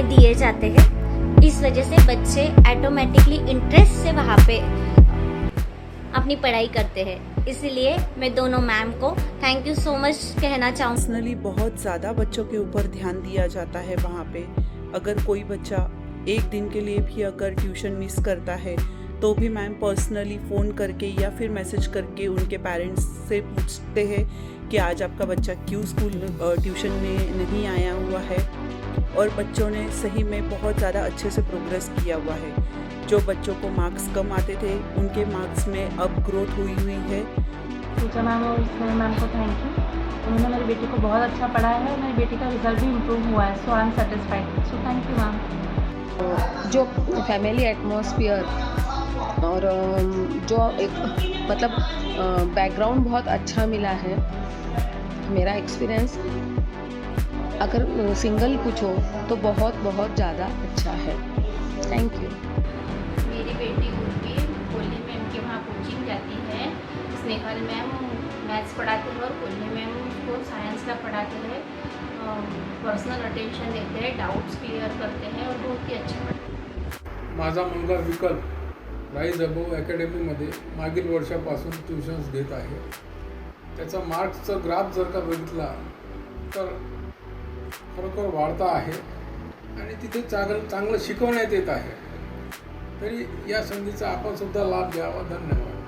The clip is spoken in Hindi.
में दिए जाते हैं। इस वजह से बच्चे ऑटोमेटिकली इंटरेस्ट से वहाँ पे अपनी पढ़ाई करते हैं। इसलिए मैं दोनों मैम को थैंक यू सो मच कहना चाहूँ। पर्सनली बहुत ज़्यादा बच्चों के ऊपर ध्यान दिया जाता है वहाँ पे। अगर कोई बच्चा एक दिन के लिए भी अगर ट्यूशन मिस करता है तो भी मैम पर्सनली फ़ोन करके या फिर मैसेज करके उनके पेरेंट्स से पूछते हैं कि आज आपका बच्चा क्यों स्कूल ट्यूशन में नहीं आया हुआ है। और बच्चों ने सही में बहुत ज़्यादा अच्छे से प्रोग्रेस किया हुआ है। जो बच्चों को मार्क्स कम आते थे उनके मार्क्स में अब ग्रोथ हुई है। पूजा मैम और स्नेहा मैम को थैंक यू। उन्होंने मेरी बेटी को बहुत अच्छा पढ़ाया है। मेरी बेटी का रिजल्ट भी इम्प्रूव हुआ है। So I am satisfied. So thank you ma'am. जो फैमिली एटमॉस्फेयर और जो एक मतलब बैकग्राउंड बहुत अच्छा मिला है। मेरा एक्सपीरियंस अगर सिंगल पूछो तो बहुत बहुत ज़्यादा अच्छा है। Thank you. मेरी बेटी उर्वी कोल्हे मैम के वहाँ कोचिंग जाती है। स्नेहल मैम मैथ्स पढ़ाते हैं और कोल्हे मैम को साइंस का पढ़ाते हैं। पर्सनल अटेंशन देते हैं, डाउट्स क्लियर करते हैं और बहुत ही अच्छा पढ़ाते हैं। माझा मुलगा विकल्प राईज अबोव अकॅडमीमध्ये मागील वर्षापासून ट्युशन्स घेत आहे। त्याचा मार्क्सचा ग्राफ जर का बघितला तर खरोखर वाढता आहे आणि तिथे चांगलं शिकवण्यात येत आहे। तरी या संधीचा आपण सुद्धा लाभ घ्यावा। धन्यवाद।